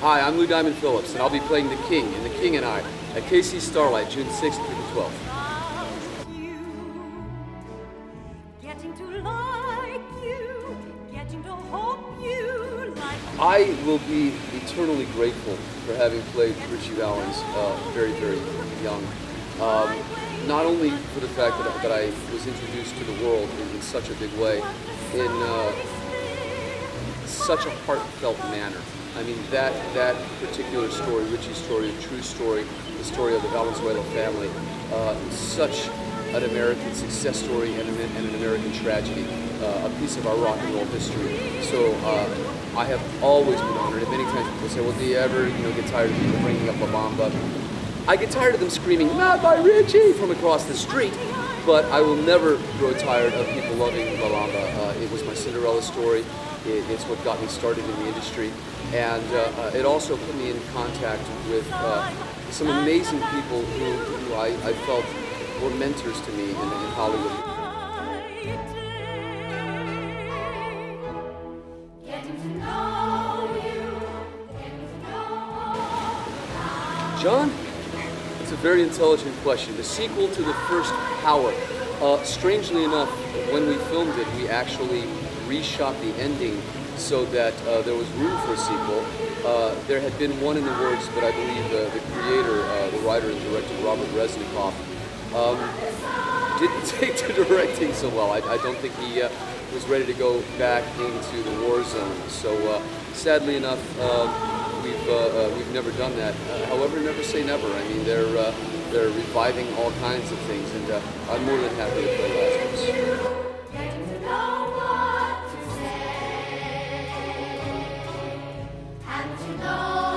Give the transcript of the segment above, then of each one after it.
Hi, I'm Lou Diamond Phillips, and I'll be playing the King in The King and I at KC Starlight, June 6th through the 12th. I will be eternally grateful for having played Richie Valens very, very young. Not only for the fact that I was introduced to the world in such a big way, in such a heartfelt manner. I mean, that particular story, Richie's story, a true story, the story of the Valenzuela family, such an American success story and an American tragedy, a piece of our rock and roll history. So I have always been honored, and many times people say, well, do you ever get tired of people bringing up La Bamba? I get tired of them screaming, not by Richie, from across the street, but I will never grow tired of people loving La Bamba. It was my Cinderella story. It's what got me started in the industry, and it also put me in contact with some amazing people who I felt were mentors to me in Hollywood. John, it's a very intelligent question. The sequel to the first Power. Strangely enough, when we filmed it, we actually reshot the ending so that there was room for a sequel. There had been one in the works, but I believe the creator, the writer and director, Robert Resnikoff, didn't take to directing so well. I don't think he was ready to go back into the war zone. So sadly enough, we've never done that. However, never say never. I mean, they're reviving all kinds of things, and I'm more than happy to play Lazarus.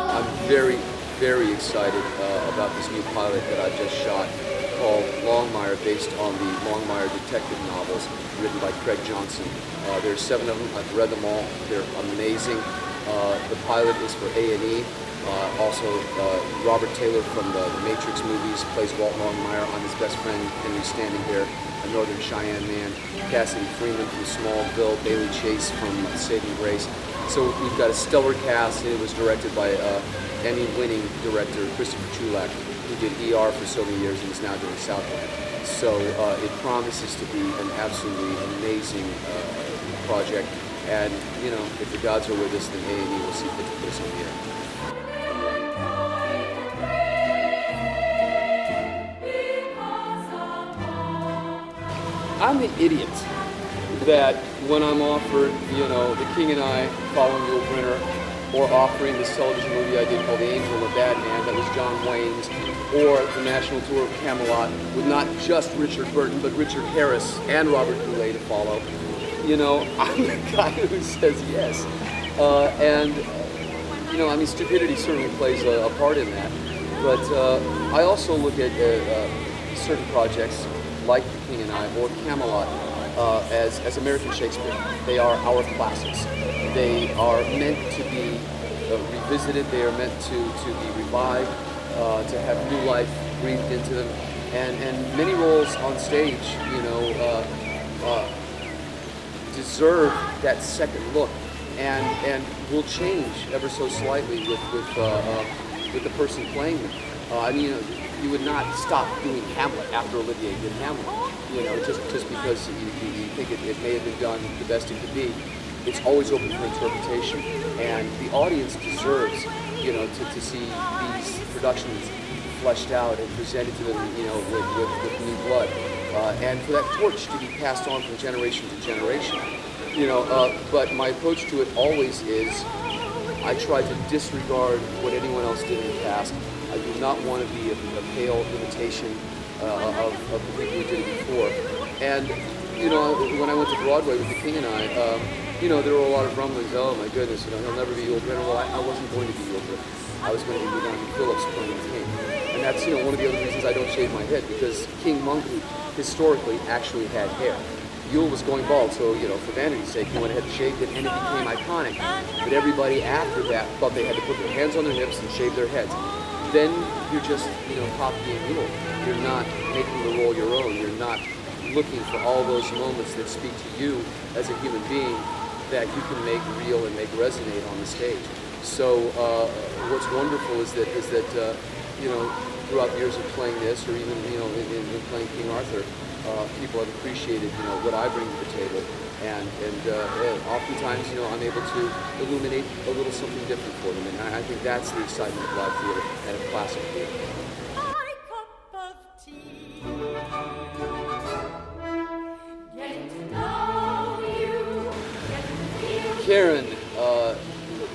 I'm very, very excited about this new pilot that I've just shot called Longmire, based on the Longmire detective novels written by Craig Johnson. There's 7 of them. I've read them all. They're amazing. The pilot is for A&E. Also, Robert Taylor from the Matrix movies plays Walt Longmire. I'm his best friend, Henry Standing Bear, a Northern Cheyenne man. Cassidy Freeman from Smallville, Bailey Chase from Saving Grace. So we've got a stellar cast, and it was directed by Emmy-winning director Christopher Chulak, who did ER for so many years and is now doing Southland. So it promises to be an absolutely amazing project. And, if the gods are with us, then A&E will see fit to put us in the air. I'm the idiot that when I'm offered, The King and I, following Yul Brynner, or offering this television movie I did called The Angel and the Bad Man, that was John Wayne's, or the national tour of Camelot, with not just Richard Burton, but Richard Harris and Robert Goulet to follow. I'm the guy who says yes. Stupidity certainly plays a part in that. But I also look at certain projects like The King and I or Camelot as American Shakespeare. They are our classics. They are meant to be revisited. They are meant to be revived, to have new life breathed into them. And many roles on stage, deserve that second look, and will change ever so slightly with the person playing them. You would not stop doing Hamlet after Olivier did Hamlet. Just because you think it may have been done the best it could be. It's always open for interpretation, and the audience deserves, to see these productions fleshed out and presented to them, with new blood. And for that torch to be passed on from generation to generation. But my approach to it always is, I try to disregard what anyone else did in the past. I do not want to be a pale imitation of the people who did it before. And, when I went to Broadway with The King and I, there were a lot of rumblings, oh my goodness, he'll never be Yul Brynner. Well, I wasn't going to be Yul Brynner. I was going to be Lou Diamond Phillips playing the King. And that's, one of the other reasons I don't shave my head, because King Monk historically actually had hair. Yul was going bald, so, for vanity's sake, he went ahead and shaved it, and it became iconic. But everybody after that thought they had to put their hands on their hips and shave their heads. Then you're just, copying Yul. You're not making the role your own. You're not looking for all those moments that speak to you as a human being that you can make real and make resonate on the stage. So what's wonderful is that you know, throughout the years of playing this, or even in playing King Arthur, people have appreciated what I bring to the table, and oftentimes I'm able to illuminate a little something different for them, and I think that's the excitement of live theater and of classic theater. Karen,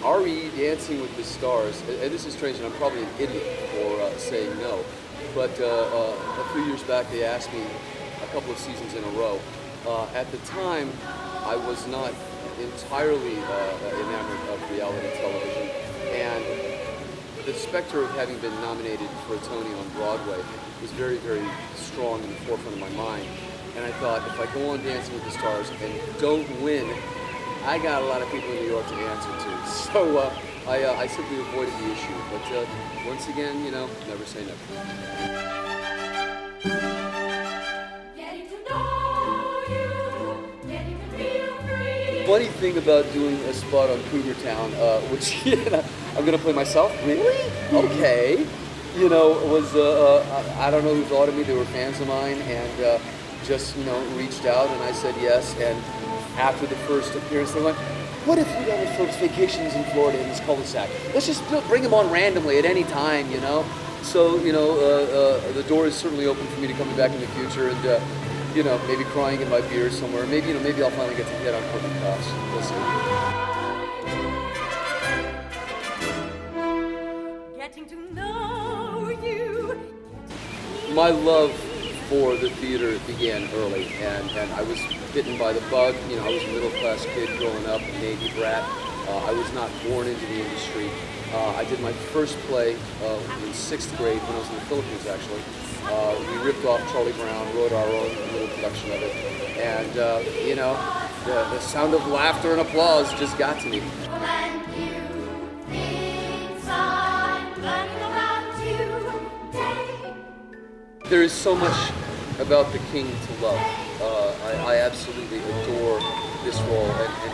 RE Dancing with the Stars, and this is strange, and I'm probably an idiot for saying no, but a few years back they asked me a couple of seasons in a row. At the time, I was not entirely enamored of reality television, and the specter of having been nominated for a Tony on Broadway was very, very strong in the forefront of my mind. And I thought, if I go on Dancing with the Stars and don't win, I got a lot of people in New York to answer to. So I simply avoided the issue. But once again, never say never. Getting to know you, getting to feel free. Funny thing about doing a spot on Cougar Town, which I'm gonna play myself. Really? Okay. Was I don't know who thought of me. They were fans of mine, and just reached out, and I said yes. And after the first appearance, they went, "What if we got our folks vacations in Florida in this cul-de-sac? Let's just bring them on randomly at any time, So the door is certainly open for me to coming back in the future, and maybe crying in my beer somewhere. Maybe maybe I'll finally get to hit on Courtney Cox. We'll see. Getting to know you. My love for the theater began early, and I was bitten by the bug. I was a middle-class kid growing up, a Navy brat. I was not born into the industry. I did my first play in 6th grade when I was in the Philippines, actually. We ripped off Charlie Brown, wrote our own little production of it, and the sound of laughter and applause just got to me. There is so much about the king to love. I absolutely adore this role, and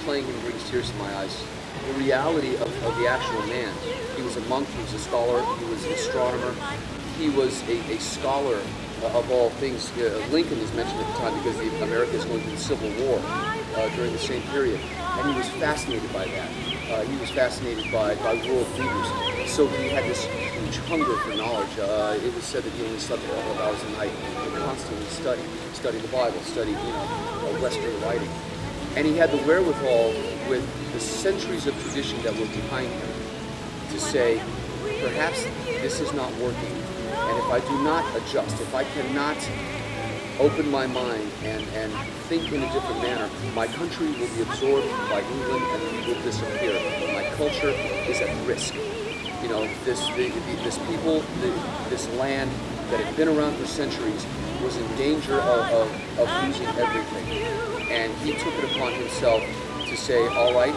playing him brings tears to my eyes. The reality of the actual man. He was a monk, he was a scholar, he was an astronomer, he was a scholar of all things. Lincoln is mentioned at the time because America is going through the Civil War during the same period, and he was fascinated by that. He was fascinated by world leaders, so he had this huge hunger for knowledge. It was said that he only slept a couple of hours a night and constantly studied the Bible, studied Western writing. And he had the wherewithal, with the centuries of tradition that were behind him, to say, perhaps this is not working, and if I do not adjust, if I cannot open my mind and think in a different manner, my country will be absorbed by England and we will disappear. My culture is at risk. This people, this land that had been around for centuries was in danger of losing everything. And he took it upon himself to say, all right,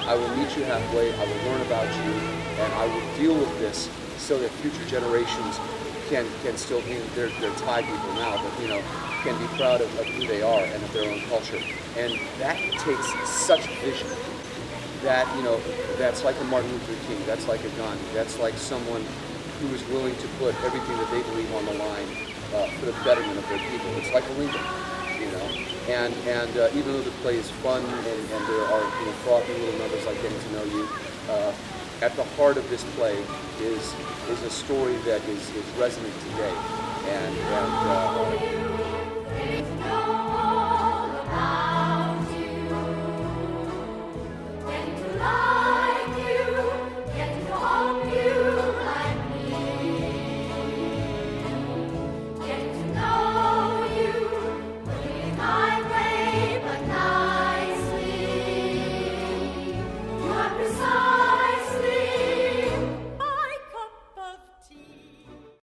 I will meet you halfway, I will learn about you, and I will deal with this so that future generations can still be, they're Thai people now, but can be proud of who they are and of their own culture. And that takes such vision that, that's like a Martin Luther King, that's like a Gandhi, that's like someone who is willing to put everything that they believe on the line for the betterment of their people. It's like a Lincoln, And even though the play is fun and there are frothy little numbers like Getting to Know You, at the heart of this play is a story that is resonant today. And